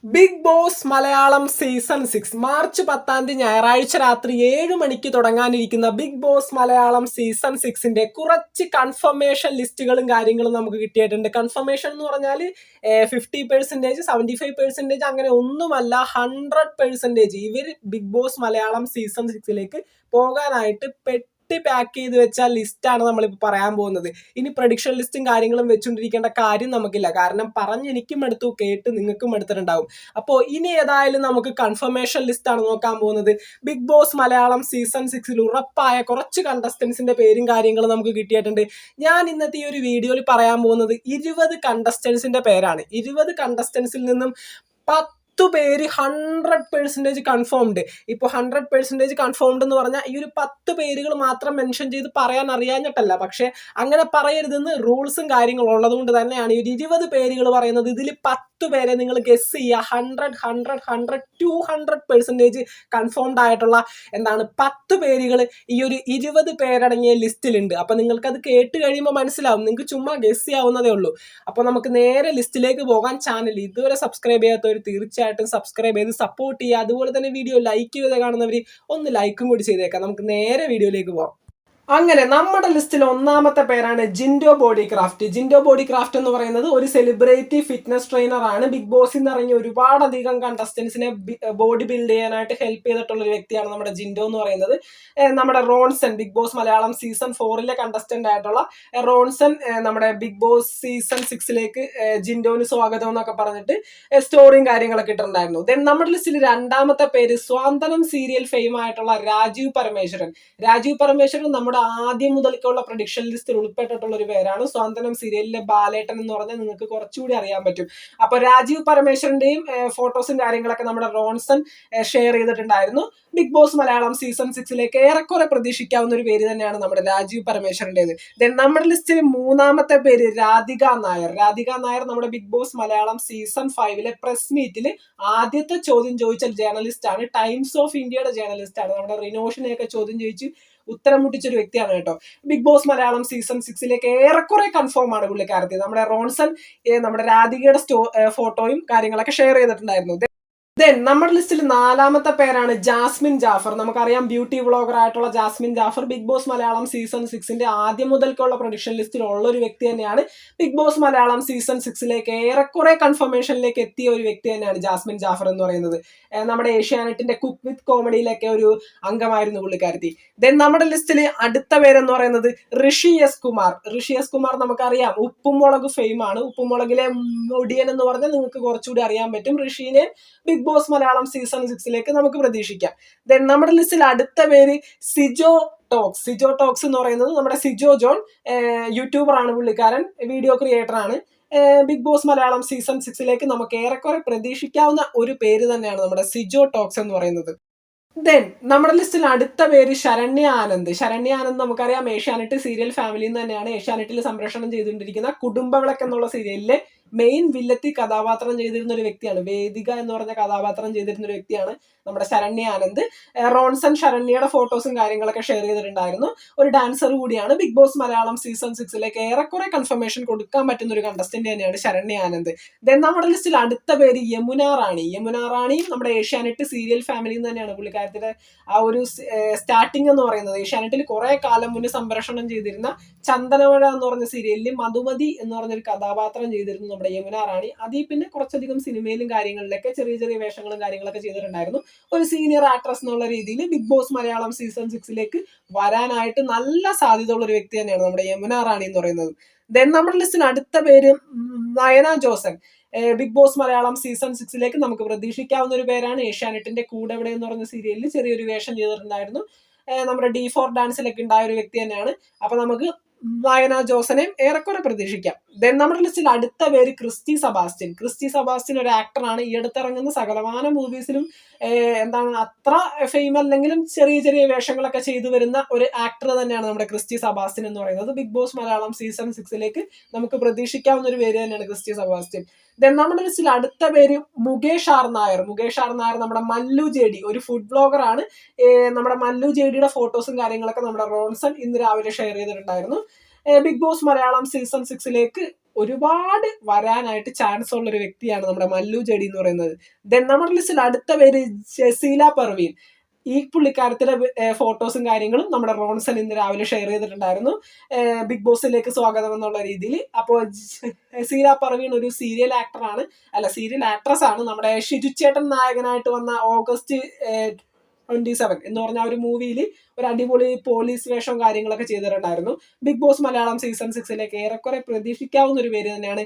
Big boss Malayalam season 6 March 10 ഞായറാഴ്ച രാത്രി 7 മണിക്ക് തുടങ്ങാനിരിക്കുന്ന ബിഗ് ബോസ് മലയാളം സീസൺ 6ന്റെ കുറച്ച് കൺഫർമേഷൻ ലിസ്റ്റുകളും കാര്യങ്ങളും നമുക്ക് കിട്ടിയിട്ടുണ്ട്. കൺഫർമേഷൻ എന്ന് പറഞ്ഞാൽ 50%, 75% അങ്ങനെ ഒന്നുമല്ല, 100% ഇവർ ബിഗ് ബോസ് മലയാളം സീസൺ 6ലേക്ക് പോകാനായിട്ട് പാക്ക് ചെയ്ത് വെച്ച ലിസ്റ്റാണ് നമ്മളിപ്പോൾ പറയാൻ പോകുന്നത്. ഇനി പ്രഡിക്ഷൻ ലിസ്റ്റും കാര്യങ്ങളും വെച്ചുകൊണ്ടിരിക്കേണ്ട കാര്യം നമുക്കില്ല, കാരണം പറഞ്ഞ് എനിക്കും എടുത്തു, കേട്ട് നിങ്ങൾക്കും എടുത്തിട്ടുണ്ടാവും. അപ്പോൾ ഇനി ഏതായാലും നമുക്ക് കൺഫർമേഷൻ ലിസ്റ്റാണ് നോക്കാൻ പോകുന്നത്. ബിഗ് ബോസ് മലയാളം സീസൺ 6ൽ ഉറപ്പായ കുറച്ച് കണ്ടസ്റ്റൻസിന്റെ പേരും കാര്യങ്ങളും നമുക്ക് കിട്ടിയിട്ടുണ്ട്. ഞാൻ ഇന്നത്തെ ഈ ഒരു വീഡിയോയിൽ പറയാൻ പോകുന്നത് 20 കണ്ടസ്റ്റൻസിന്റെ പേരാണ്. 20 കണ്ടസ്റ്റൻസിൽ നിന്നും 10 പേര് 100% കൺഫേംഡ്. ഇപ്പോൾ 100% കൺഫേംഡ് എന്ന് പറഞ്ഞാൽ ഈ ഒരു 10 പേരുകൾ മാത്രം മെൻഷൻ ചെയ്ത് പറയാൻ അറിയാഞ്ഞിട്ടല്ല, പക്ഷെ അങ്ങനെ പറയരുതെന്ന് റൂൾസും കാര്യങ്ങളും ഉള്ളതുകൊണ്ട് തന്നെയാണ് ഈ 20 പേരുകൾ പറയുന്നത്. ഇതിൽ 10 പേരെ നിങ്ങൾ ഗസ് ചെയ്യുക. 100, 200% കൺഫേംഡ് ആയിട്ടുള്ള 10 പേരുകൾ ഈ ഒരു 20 പേരടങ്ങിയ ലിസ്റ്റിലുണ്ട്. അപ്പൊ നിങ്ങൾക്ക് അത് കേട്ട് കഴിയുമ്പോൾ മനസ്സിലാവും, നിങ്ങൾക്ക് ചുമ്മാ ഗസ് ചെയ്യാവുന്നതേ ഉള്ളൂ. അപ്പൊ നമുക്ക് നേരെ ലിസ്റ്റിലേക്ക് പോകാൻ. ചാനൽ ഇതുവരെ സബ്സ്ക്രൈബ് ചെയ്യാത്തവർ തീർച്ചയായിട്ടും സബ്സ്ക്രൈബ് ചെയ്ത് സപ്പോർട്ട് ചെയ്യുക. അതുപോലെ തന്നെ വീഡിയോ ലൈക്ക് ചെയ്ത് കാണുന്നവർ ഒന്ന് ലൈക്കും കൂടി ചെയ്തേക്കാം. നമുക്ക് നേരെ വീഡിയോയിലേക്ക് പോകാം. അങ്ങനെ നമ്മുടെ ലിസ്റ്റിൽ ഒന്നാമത്തെ പേരാണ് Jinto body craft. Jinto body craft എന്ന് പറയുന്നത് ഒരു സെലിബ്രിറ്റി ഫിറ്റ്നസ് ട്രെയിനർ ആണ്. ബിഗ് ബോസിൽ നിന്ന് ഇറങ്ങിയ ഒരുപാടധികം കണ്ടസ്റ്റൻസിനെ ബോഡി ബിൽഡ് ചെയ്യാനായിട്ട് ഹെൽപ്പ് ചെയ്തിട്ടുള്ള ഒരു വ്യക്തിയാണ് നമ്മുടെ ജിൻഡോ എന്ന് പറയുന്നത്. നമ്മുടെ Ronson, big boss Malayalam season 4ലെ കണ്ടസ്റ്റന്റ് ആയിട്ടുള്ള റോൺസൺ നമ്മുടെ ബിഗ് ബോസ് സീസൺ 6ലേക്ക് ജിൻഡോന് സ്വാഗതം എന്നൊക്കെ പറഞ്ഞിട്ട് സ്റ്റോറിയും കാര്യങ്ങളൊക്കെ ഇട്ടിട്ടുണ്ടായിരുന്നു. ദെൻ നമ്മുടെ ലിസ്റ്റിൽ രണ്ടാമത്തെ പേര് സ്വാന്തനം സീരിയൽ ഫെയിം ആയിട്ടുള്ള രാജീവ് പരമേശ്വരൻ. രാജീവ് പരമേശ്വരൻ നമ്മുടെ ആദ്യം മുതൽക്കുള്ള പ്രഡിക്ഷൻ ലിസ്റ്റിൽ ഉൾപ്പെട്ടിട്ടുള്ള ഒരു പേരാണ്. സ്വാന്തനം സീരിയലിലെ ബാലേട്ടൻ എന്ന് പറഞ്ഞാൽ നിങ്ങൾക്ക് കുറച്ചുകൂടി അറിയാൻ പറ്റും. അപ്പൊ രാജീവ് പരമേശ്വരന്റെയും ഫോട്ടോസും കാര്യങ്ങളൊക്കെ നമ്മുടെ റോൺസൺ ഷെയർ ചെയ്തിട്ടുണ്ടായിരുന്നു. ബിഗ് ബോസ് മലയാളം സീസൺ 6ലേക്ക് ഏറെക്കുറെ പ്രതീക്ഷിക്കാവുന്ന ഒരു പേര് തന്നെയാണ് നമ്മുടെ രാജീവ് പരമേശ്വരന്റേത്. ദെൻ നമ്മുടെ ലിസ്റ്റിൽ മൂന്നാമത്തെ പേര് രാധിക നായർ. രാധിക നായർ നമ്മുടെ ബിഗ് ബോസ് മലയാളം സീസൺ 5ലെ പ്രസ് മീറ്റിൽ ആദ്യത്തെ ചോദ്യം ചോദിച്ച ജേർണലിസ്റ്റ് ആണ്. ടൈംസ് ഓഫ് ഇന്ത്യയുടെ ജേർണലിസ്റ്റ് ആണ്. നമ്മുടെ റിനോഷിനെയൊക്കെ ചോദ്യം ചോദിച്ച് ഉത്തരം മുട്ടിച്ചൊരു വ്യക്തിയാണ് കേട്ടോ. ബിഗ് ബോസ് മലയാളം സീസൺ 6ലേക്ക് ഏറെക്കുറെ കൺഫേം ആണ് പുള്ളിക്കാരത്തി. നമ്മുടെ റോൺസൺ നമ്മുടെ രാധികയുടെ ഫോട്ടോയും കാര്യങ്ങളൊക്കെ ഷെയർ ചെയ്തിട്ടുണ്ടായിരുന്നു. ദെൻ നമ്മുടെ ലിസ്റ്റിൽ നാലാമത്തെ പേരാണ് ജാസ്മിൻ ജാഫർ. നമുക്കറിയാം, ബ്യൂട്ടി വ്ളോഗർ ആയിട്ടുള്ള Jasmin Jaffer big boss Malayalam season 6ന്റെ ആദ്യം മുതൽക്കുള്ള പ്രൊഡിക്ഷൻ ലിസ്റ്റിൽ ഉള്ള ഒരു വ്യക്തി തന്നെയാണ്. ബിഗ് ബോസ് മലയാളം സീസൺ 6ലേക്ക് ഏറെക്കുറെ കൺഫർമേഷനിലേക്ക് എത്തിയ ഒരു വ്യക്തി തന്നെയാണ് ജാസ്മിൻ ജാഫർ എന്ന് പറയുന്നത്. നമ്മുടെ ഏഷ്യാനെറ്റിന്റെ കുക്ക് വിത്ത് കോമഡിയിലൊക്കെ ഒരു അംഗമായിരുന്നു പുള്ളിക്കാരത്തി. ദെൻ നമ്മുടെ ലിസ്റ്റിൽ അടുത്ത പേരെന്ന് പറയുന്നത് ഋഷി എസ് കുമാർ. ഋഷി എസ് കുമാർ നമുക്കറിയാം, ഉപ്പുമുളക് ഫെയിം ആണ്. ഉപ്പുമുളകിലെ ഒടിയൻ എന്ന് പറഞ്ഞാൽ നിങ്ങൾക്ക് കുറച്ചുകൂടി അറിയാൻ പറ്റും. ഋഷിനെ ബിഗ് ബോസ് മലയാളം സീസൺ 6ലേക്ക് നമുക്ക് പ്രതീക്ഷിക്കാം. ദെൻ നമ്മുടെ ലിസ്റ്റിൽ അടുത്ത പേര് സിജോ ടോക്സ്. സിജോ ടോക്സ് എന്ന് പറയുന്നത് നമ്മുടെ സിജോ ജോൺ, യൂട്യൂബർ ആണ് പുള്ളിക്കാരൻ, വീഡിയോ ക്രിയേറ്റർ ആണ്. ബിഗ് ബോസ് മലയാളം സീസൺ 6ലേക്ക് നമുക്ക് ഏറെക്കുറെ പ്രതീക്ഷിക്കാവുന്ന ഒരു പേര് തന്നെയാണ് നമ്മുടെ സിജോ ടോക്സ് എന്ന് പറയുന്നത്. ദെൻ നമ്മുടെ ലിസ്റ്റിൽ അടുത്ത പേര് ശരണ്യ ആനന്ദ്. ശരണ്യ ആനന്ദ് നമുക്കറിയാം, ഏഷ്യാനെറ്റ് സീരിയൽ ഫാമിലിയിൽ നിന്ന് തന്നെയാണ്. ഏഷ്യാനെറ്റിൽ സംപ്രേഷണം ചെയ്തുകൊണ്ടിരിക്കുന്ന കുടുംബവിളക്ക് എന്നുള്ള സീരിയലിലെ മെയിൻ വില്ലത്തി കഥാപാത്രം ചെയ്തിരുന്ന ഒരു വ്യക്തിയാണ്. വേദിക എന്ന് പറഞ്ഞ കഥാപാത്രം ചെയ്തിരുന്ന ഒരു വ്യക്തിയാണ് നമ്മുടെ ശരണ്യ ആനന്ദ്. റോൺസൺ ശരണ്യയുടെ ഫോട്ടോസും കാര്യങ്ങളൊക്കെ ഷെയർ ചെയ്തിട്ടുണ്ടായിരുന്നു. ഒരു ഡാൻസർ കൂടിയാണ്. ബിഗ് ബോസ് മലയാളം സീസൺ 6ലേക്ക് ഏറെക്കുറെ കൺഫർമേഷൻ കൊടുക്കാൻ പറ്റുന്ന ഒരു കണ്ടസ്റ്റന്റ് തന്നെയാണ് ശരണ്യ ആനന്ദ്. ദെൻ നമ്മുടെ ലിസ്റ്റിൽ അടുത്ത പേര് യമുന റാണി. യമുന റാണിയും നമ്മുടെ ഏഷ്യാനെറ്റ് സീരിയൽ ഫാമിലിയിൽ നിന്ന് തന്നെയാണ്. പുള്ളിക്കാരത്തിന്റെ ആ ഒരു സ്റ്റാർട്ടിംഗ് എന്ന് പറയുന്നത് ഏഷ്യാനെറ്റിൽ കുറെ കാലം മുന്നേ സംപ്രേഷണം ചെയ്തിരുന്ന ചന്ദനമഴ എന്ന് പറഞ്ഞ സീരിയലിൽ മധുമതി എന്ന് പറഞ്ഞൊരു കഥാപാത്രം ചെയ്തിരുന്നു നമ്മുടെ യമുന റാണി. അതിൽ പിന്നെ കുറച്ചധികം സിനിമയിലും കാര്യങ്ങളിലൊക്കെ ചെറിയ ചെറിയ വേഷങ്ങളും കാര്യങ്ങളൊക്കെ ചെയ്തിട്ടുണ്ടായിരുന്നു. ഒരു സീനിയർ ആക്ട്രസ് എന്നുള്ള രീതിയിൽ ബിഗ് ബോസ് മലയാളം സീസൺ 6ലേക്ക് വരാനായിട്ട് നല്ല സാധ്യത ഉള്ള ഒരു വ്യക്തി തന്നെയാണ് നമ്മുടെ യമുന റാണി എന്ന് പറയുന്നത്. ദെൻ നമ്മുടെ ലിസ്റ്റിന് അടുത്ത പേര് Nayana Josan. Big boss Malayalam season 6ലേക്ക് നമുക്ക് പ്രതീക്ഷിക്കാവുന്ന ഒരു പേരാണ്. ഏഷ്യാനെറ്റിന്റെ കൂടെ എവിടെ എന്ന് പറഞ്ഞ സീരിയലിൽ ചെറിയൊരു വേഷം ചെയ്തിട്ടുണ്ടായിരുന്നു. നമ്മുടെ D4 ഡാൻസിലൊക്കെ ഉണ്ടായ ഒരു വ്യക്തി തന്നെയാണ്. അപ്പൊ നമുക്ക് നയന ജോസനെ ഏറെക്കുറെ പ്രതീക്ഷിക്കാം. ദെൻ നമ്മുടെ ലിസ്റ്റിൽ അടുത്ത പേര് ക്രിസ്റ്റി സെബാസ്റ്റ്യൻ. ക്രിസ്റ്റി സെബാസ്റ്റ്യൻ ഒരു ആക്ടറാണ്. ഈ അടുത്തിറങ്ങുന്ന സകലമാന മൂവീസിലും അത്ര ഫെയിം അല്ലെങ്കിലും ചെറിയ ചെറിയ വേഷങ്ങളൊക്കെ ചെയ്തു വരുന്ന ഒരു ആക്ടർ തന്നെയാണ് നമ്മുടെ ക്രിസ്റ്റി സെബാസ്റ്റ്യൻ എന്ന് പറയുന്നത്. ബിഗ് ബോസ് മലയാളം സീസൺ 6ലേക്ക് നമുക്ക് പ്രതീക്ഷിക്കാവുന്ന ഒരു പേര് തന്നെയാണ് ക്രിസ്റ്റി സെബാസ്റ്റ്യൻ. ദെൻ നമ്മുടെ ലിസ്റ്റിൽ അടുത്ത പേര് മുകേഷ് ആർ നായർ. മുകേഷ് ആർ നായർ നമ്മുടെ മല്ലു ജെഡി, ഒരു ഫുഡ് ബ്ലോഗർ ആണ്. നമ്മുടെ മല്ലു ജെഡിയുടെ ഫോട്ടോസും കാര്യങ്ങളൊക്കെ നമ്മുടെ റോൺസൺ ഇന്ന് രാവിലെ ഷെയർ ചെയ്തിട്ടുണ്ടായിരുന്നു. ബിഗ് ബോസ് മലയാളം സീസൺ 6ലേക്ക് ഒരുപാട് വരാനായിട്ട് ചാൻസ് ഉള്ള ഒരു വ്യക്തിയാണ് നമ്മുടെ മല്ലു ജഡി എന്ന് പറയുന്നത്. ദെൻ നമ്മുടെ ലിസ്റ്റിൽ അടുത്ത പേര് ജസീല പർവീൻ. ഈ പുള്ളിക്കാരത്തിന്റെ ഫോട്ടോസും കാര്യങ്ങളും നമ്മുടെ റോൺസൺ ഇന്ന് രാവിലെ ഷെയർ ചെയ്തിട്ടുണ്ടായിരുന്നു, ബിഗ് ബോസിലേക്ക് സ്വാഗതം എന്നുള്ള രീതിയിൽ. അപ്പോൾ ജസീല പർവീൻ ഒരു സീരിയൽ ആക്ടറാണ്, അല്ല സീരിയൽ ആക്ട്രസ് ആണ്. നമ്മുടെ ഷിജു ചേട്ടൻ നായകനായിട്ട് വന്ന ഓഗസ്റ്റ് 27 എന്ന് പറഞ്ഞ ഒരു മൂവിയിൽ ഒരു അടിപൊളി പോലീസ് വേഷവും കാര്യങ്ങളൊക്കെ ചെയ്തിട്ടുണ്ടായിരുന്നു. ബിഗ് ബോസ് മലയാളം സീസൺ 6 ഏറെക്കുറെ പ്രതീക്ഷിക്കാവുന്ന ഒരു പേര് തന്നെയാണ്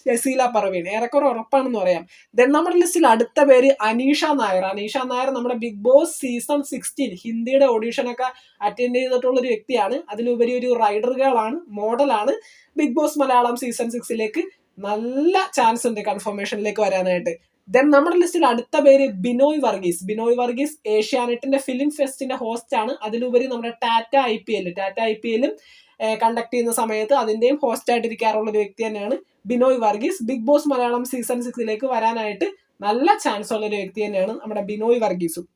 ജസീല പർവീൻ, ഏറെക്കുറെ ഉറപ്പാണെന്ന് പറയാം. ദെൻ നമ്മുടെ ലിസ്റ്റിൽ അടുത്ത പേര് അനീഷ നായർ. അനീഷ നായർ നമ്മുടെ ബിഗ് ബോസ് സീസൺ 16 ഹിന്ദിയുടെ ഓഡീഷനൊക്കെ അറ്റൻഡ് ചെയ്തിട്ടുള്ള ഒരു വ്യക്തിയാണ്. അതിലുപരി ഒരു റൈഡർ ഗേളാണ്, മോഡലാണ്. ബിഗ് ബോസ് മലയാളം സീസൺ 6 നല്ല ചാൻസ് ഉണ്ട് കൺഫർമേഷനിലേക്ക് വരാനായിട്ട്. ദെൻ നമ്മുടെ ലിസ്റ്റിൽ അടുത്ത പേര് ബിനോയ് വർഗീസ്. ബിനോയ് വർഗീസ് ഏഷ്യാനെറ്റിന്റെ ഫിലിം ഫെസ്റ്റിന്റെ ഹോസ്റ്റ് ആണ്. അതിലുപരി നമ്മുടെ ടാറ്റ ഐ പി എല്ലും കണ്ടക്ട് ചെയ്യുന്ന സമയത്ത് അതിന്റെയും ഹോസ്റ്റ് ആയിട്ടിരിക്കാറുള്ള ഒരു വ്യക്തി തന്നെയാണ് Binoy Varghese. Big boss Malayalam season 6 വരാനായിട്ട് നല്ല ചാൻസ് ഉള്ള ഒരു വ്യക്തി തന്നെയാണ് നമ്മുടെ ബിനോയ് വർഗീസും.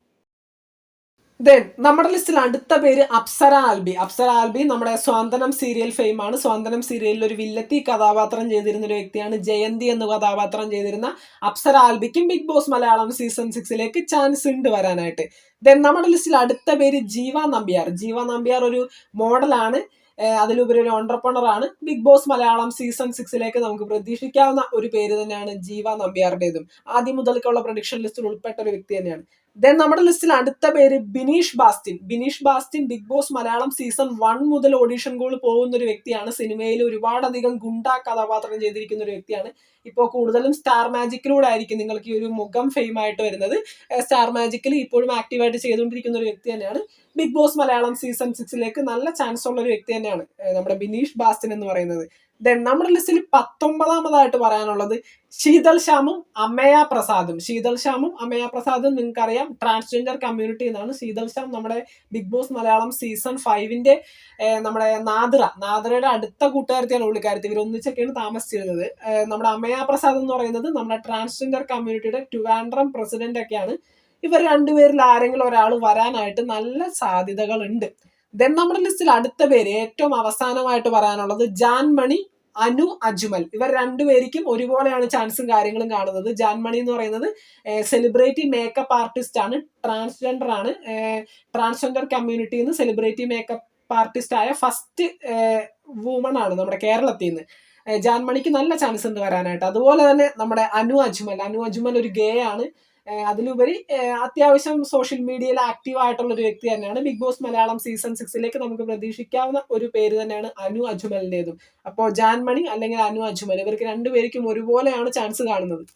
ദെൻ നമ്മുടെ ലിസ്റ്റിൽ അടുത്ത പേര് അപ്സര ആൽബി. അപ്സര ആൽബി നമ്മുടെ സ്വാന്തനം സീരിയൽ ഫെയിം ആണ്. സ്വാന്തനം സീരിയലിൽ ഒരു വില്ലത്തി കഥാപാത്രം ചെയ്തിരുന്ന ഒരു വ്യക്തിയാണ്. ജയന്തി എന്ന കഥാപാത്രം ചെയ്തിരുന്ന അപ്സര ആൽബിക്കും big boss Malayalam season 6 chance ഉണ്ട് വരാനായിട്ട്. ദെൻ നമ്മുടെ ലിസ്റ്റിൽ അടുത്ത പേര് ജീവ നമ്പ്യാർ. ജീവ നമ്പ്യാർ ഒരു മോഡലാണ്, അതിലുപരി ഒരു ഓണ്ടർപ്രണർ ആണ്. ബിഗ് ബോസ് മലയാളം സീസൺ 6 നമുക്ക് പ്രതീക്ഷിക്കാവുന്ന ഒരു പേര് തന്നെയാണ് ജീവ നമ്പ്യാറുടേതും. ആദ്യം മുതൽക്കുള്ള പ്രൊഡിക്ഷൻ ലിസ്റ്റിൽ ഉൾപ്പെട്ട ഒരു വ്യക്തി തന്നെയാണ്. ദെൻ നമ്മുടെ ലിസ്റ്റിൽ അടുത്ത പേര് Bineesh Bastin. Bineesh Bastin big boss Malayalam season 1 മുതൽ ഓഡിഷൻ കോൾ പോകുന്ന ഒരു വ്യക്തിയാണ്. സിനിമയിൽ ഒരുപാടധികം ഗുണ്ട കഥാപാത്രം ചെയ്തിരിക്കുന്ന ഒരു വ്യക്തിയാണ്. ഇപ്പോൾ കൂടുതലും സ്റ്റാർ മാജിക്കിലൂടെ ആയിരിക്കും നിങ്ങൾക്ക് ഈ ഒരു മുഖം ഫെയിം ആയിട്ട് വരുന്നത്. സ്റ്റാർ മാജിക്കിൽ ഇപ്പോഴും ആക്റ്റീവായിട്ട് ചെയ്തുകൊണ്ടിരിക്കുന്ന ഒരു വ്യക്തി തന്നെയാണ്. ബിഗ് ബോസ് മലയാളം സീസൺ 6 നല്ല ചാൻസ് ഉള്ള ഒരു വ്യക്തി തന്നെയാണ് നമ്മുടെ ബിനീഷ് ബാസ്റ്റിൻ എന്ന് പറയുന്നത്. ദെൻ നമ്മുടെ ലിസ്റ്റിൽ 19ാമതായിട്ട് പറയാനുള്ളത് ശീതൽ ശ്യാമും അമയ പ്രസാദും. ശീതൽ ശ്യാമും അമയ പ്രസാദും നിങ്ങൾക്കറിയാം ട്രാൻസ്ജെൻഡർ കമ്മ്യൂണിറ്റി എന്നാണ്. ശീതൽ ശ്യാം നമ്മുടെ ബിഗ് ബോസ് മലയാളം സീസൺ 5 നമ്മുടെ നാദ്രയുടെ അടുത്ത കൂട്ടുകാരത്തിയാണ് പുള്ളിക്കാരത്തി. ഇവർ ഒന്നിച്ചൊക്കെയാണ് താമസിച്ചിരുന്നത്. നമ്മുടെ അമയ പ്രസാദ് എന്ന് പറയുന്നത് നമ്മുടെ ട്രാൻസ്ജെൻഡർ കമ്മ്യൂണിറ്റിയുടെ ട്രിവാൻഡ്രം പ്രസിഡന്റ് ഒക്കെയാണ്. ഇവർ രണ്ടുപേരിൽ ആരെങ്കിലും ഒരാൾ വരാനായിട്ട് നല്ല സാധ്യതകൾ ഉണ്ട്. ദെൻ നമ്മുടെ ലിസ്റ്റിൽ അടുത്ത പേര് ഏറ്റവും അവസാനമായിട്ട് പറയാനുള്ളത് ജാൻമണി, അനു അജ്മൽ. ഇവർ രണ്ടുപേർക്കും ഒരുപോലെയാണ് ചാൻസും കാര്യങ്ങളും കാണുന്നത്. ജാൻമണി എന്ന് പറയുന്നത് സെലിബ്രിറ്റി മേക്കപ്പ് ആർട്ടിസ്റ്റ് ആണ്, ട്രാൻസ്ജെൻഡർ ആണ്. ട്രാൻസ്ജെൻഡർ കമ്മ്യൂണിറ്റിയിൽ നിന്ന് സെലിബ്രിറ്റി മേക്കപ്പ് ആർട്ടിസ്റ്റ് ആയ ഫസ്റ്റ് വുമൺ ആണ് നമ്മുടെ കേരളത്തിൽ നിന്ന്. ജാൻമണിക്ക് നല്ല ചാൻസ് ഉണ്ട് വരാനായിട്ട്. അതുപോലെ തന്നെ നമ്മുടെ അനു അജ്മൽ ഒരു ഗേ ആണ്. അതിലുപരി അത്യാവശ്യം സോഷ്യൽ മീഡിയയിൽ ആക്റ്റീവ് ആയിട്ടുള്ള ഒരു വ്യക്തി തന്നെയാണ്. ബിഗ് ബോസ് മലയാളം സീസൺ 6 നമുക്ക് പ്രതീക്ഷിക്കാവുന്ന ഒരു പേര് തന്നെയാണ് അനു അജ്മലിൻ്റെതും. അപ്പോൾ ജാൻമണി അല്ലെങ്കിൽ അനു അജ്മൽ ഇവർക്ക് രണ്ടുപേർക്കും ഒരുപോലെയാണ് ചാൻസ് കാണുന്നത്.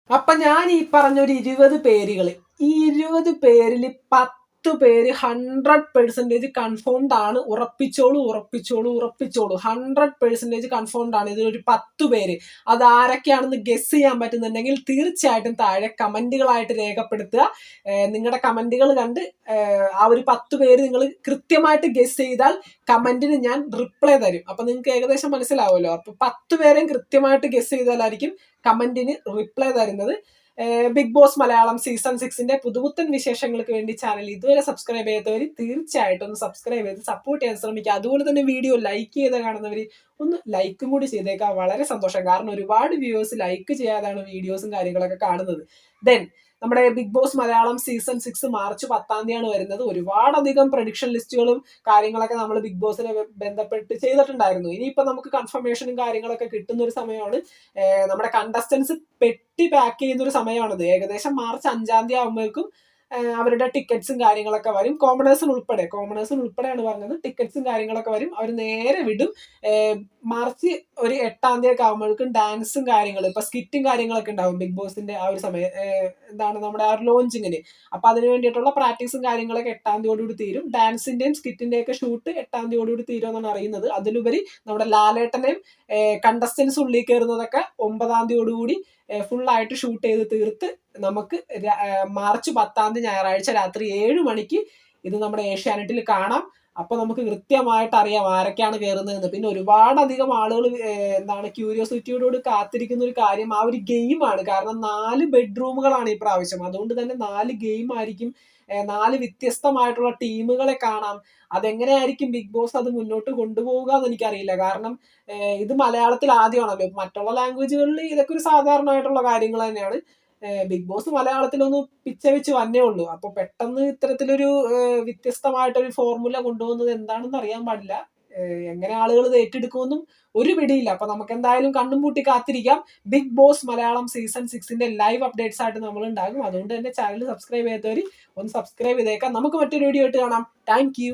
അപ്പൊ ഞാൻ ഈ പറഞ്ഞൊരു 20 പേരുകൾ, ഈ 20 പേരിൽ 10 പേര് 100% കൺഫേംഡ് ആണ്. ഉറപ്പിച്ചോളൂ 100% കൺഫേംഡ് ആണ്. ഇതിലൊരു 10 പേര്. അത് ആരൊക്കെയാണെന്ന് ഗസ് ചെയ്യാൻ പറ്റുന്നുണ്ടെങ്കിൽ തീർച്ചയായിട്ടും താഴെ കമന്റുകളായിട്ട് രേഖപ്പെടുത്തുക. നിങ്ങളുടെ കമന്റുകൾ കണ്ട് ആ ഒരു 10 പേര് നിങ്ങൾ കൃത്യമായിട്ട് ഗസ് ചെയ്താൽ കമന്റിന് ഞാൻ റിപ്ലൈ തരും. അപ്പൊ നിങ്ങൾക്ക് ഏകദേശം മനസ്സിലാവുമല്ലോ. അപ്പൊ 10 പേരെയും കൃത്യമായിട്ട് ഗസ് ചെയ്താലായിരിക്കും കമന്റിന് റിപ്ലൈ തരുന്നത്. ബിഗ് ബോസ് മലയാളം സീസൺ 6 പുതുപുത്തൻ വിശേഷങ്ങൾക്ക് വേണ്ടി ചാനൽ ഇതുവരെ സബ്സ്ക്രൈബ് ചെയ്തവർ തീർച്ചയായിട്ടും ഒന്ന് സബ്സ്ക്രൈബ് ചെയ്ത് സപ്പോർട്ട് ചെയ്യാൻ ശ്രമിക്കുക. അതുപോലെ തന്നെ വീഡിയോ ലൈക്ക് ചെയ്ത് കാണുന്നവർ ഒന്ന് ലൈക്കും കൂടി ചെയ്തേക്കാം, വളരെ സന്തോഷം. കാരണം ഒരുപാട് വ്യൂവേഴ്സ് ലൈക്ക് ചെയ്യാതാണ് വീഡിയോസും കാര്യങ്ങളൊക്കെ കാണുന്നത്. ദെൻ നമ്മുടെ big boss Malayalam season 6 March 10 വരുന്നത്. ഒരുപാടധികം പ്രഡിക്ഷൻ ലിസ്റ്റുകളും കാര്യങ്ങളൊക്കെ നമ്മൾ ബിഗ് ബോസിനെ ബന്ധപ്പെട്ട് ചെയ്തിട്ടുണ്ടായിരുന്നു. ഇനിയിപ്പോൾ നമുക്ക് കൺഫർമേഷനും കാര്യങ്ങളൊക്കെ കിട്ടുന്ന ഒരു സമയമാണ്. നമ്മുടെ കണ്ടസ്റ്റൻസ് പെട്ടി പാക്ക് ചെയ്യുന്ന ഒരു സമയമാണിത്. ഏകദേശം മാർച്ച് 5 ആകുമ്പോഴേക്കും അവരുടെ ടിക്കറ്റ്സും കാര്യങ്ങളൊക്കെ വരും. കോമണേഴ്സിന് ഉൾപ്പെടെയാണ് പറഞ്ഞത്. ടിക്കറ്റ്സും കാര്യങ്ങളൊക്കെ വരും. അവർ നേരെ വിടും. മാർച്ച് 8 ആകുമ്പോഴേക്കും ഡാൻസും കാര്യങ്ങളും ഇപ്പൊ സ്കിറ്റും കാര്യങ്ങളൊക്കെ ഉണ്ടാവും ബിഗ് ബോസിന്റെ ആ ഒരു സമയം. എന്താണ് നമ്മുടെ ആ ഒരു ലോഞ്ചിങ്ങിന്. അപ്പൊ അതിന് വേണ്ടിയിട്ടുള്ള പ്രാക്ടീസും കാര്യങ്ങളൊക്കെ 8 തീരും. ഡാൻസിന്റെയും സ്കിറ്റിന്റെയും ഒക്കെ ഷൂട്ട് 8 തീരുമെന്നാണ് അറിയുന്നത്. അതിലുപരി നമ്മുടെ ലാലേട്ടനെയും കണ്ടസ്റ്റൻസ് ഉള്ളിൽ കയറുന്നതൊക്കെ 9 ഫുള്ളായിട്ട് ഷൂട്ട് ചെയ്ത് തീർത്ത് നമുക്ക് മാർച്ച് 10 ഞായറാഴ്ച രാത്രി 7 മണിക്ക് ഇത് നമ്മുടെ ഏഷ്യാനെറ്റിൽ കാണാം. അപ്പൊ നമുക്ക് കൃത്യമായിട്ട് അറിയാം ആരൊക്കെയാണ് കയറുന്നതെന്ന്. പിന്നെ ഒരുപാടധികം ആളുകൾ എന്താണ് ക്യൂരിയോസിറ്റിയോടുകൂടി കാത്തിരിക്കുന്ന ഒരു കാര്യം ആ ഒരു ഗെയിമാണ്. കാരണം 4 ബെഡ്റൂമുകളാണ് ഈ പ്രാവശ്യം. അതുകൊണ്ട് തന്നെ 4 ഗെയിം ആയിരിക്കും, 4 വ്യത്യസ്തമായിട്ടുള്ള ടീമുകളെ കാണാം. അതെങ്ങനെയായിരിക്കും ബിഗ് ബോസ് അത് മുന്നോട്ട് കൊണ്ടുപോവുക എന്ന് എനിക്കറിയില്ല. കാരണം ഇത് മലയാളത്തിൽ ആദ്യമാണല്ലോ. മറ്റുള്ള ലാംഗ്വേജുകളിൽ ഇതൊക്കെ ഒരു സാധാരണമായിട്ടുള്ള കാര്യങ്ങൾ തന്നെയാണ്. ബിഗ് ബോസ് മലയാളത്തിലൊന്ന് പിച്ച വെച്ച് വന്നേ ഉള്ളൂ. അപ്പൊ പെട്ടെന്ന് ഇത്തരത്തിലൊരു വ്യത്യസ്തമായിട്ടൊരു ഫോർമുല കൊണ്ടുപോകുന്നത് എന്താണെന്ന് അറിയാൻ പാടില്ല. എങ്ങനെ ആളുകൾ ഇത് ഏറ്റെടുക്കുമെന്നും ഒരു പിടിയില്ല. അപ്പൊ നമുക്ക് എന്തായാലും കണ്ണും പൂട്ടി കാത്തിരിക്കാം. ബിഗ് ബോസ് മലയാളം സീസൺ 6ന്റെ ലൈവ് അപ്ഡേറ്റ്സ് ആയിട്ട് നമ്മൾ ഉണ്ടാകും. അതുകൊണ്ട് തന്നെ ചാനൽ സബ്സ്ക്രൈബ് ചെയ്യാത്തവർ ഒന്ന് സബ്സ്ക്രൈബ് ചെയ്തേക്കാം. നമുക്ക് മറ്റൊരു വീഡിയോ ആയിട്ട് കാണാം. Thank you.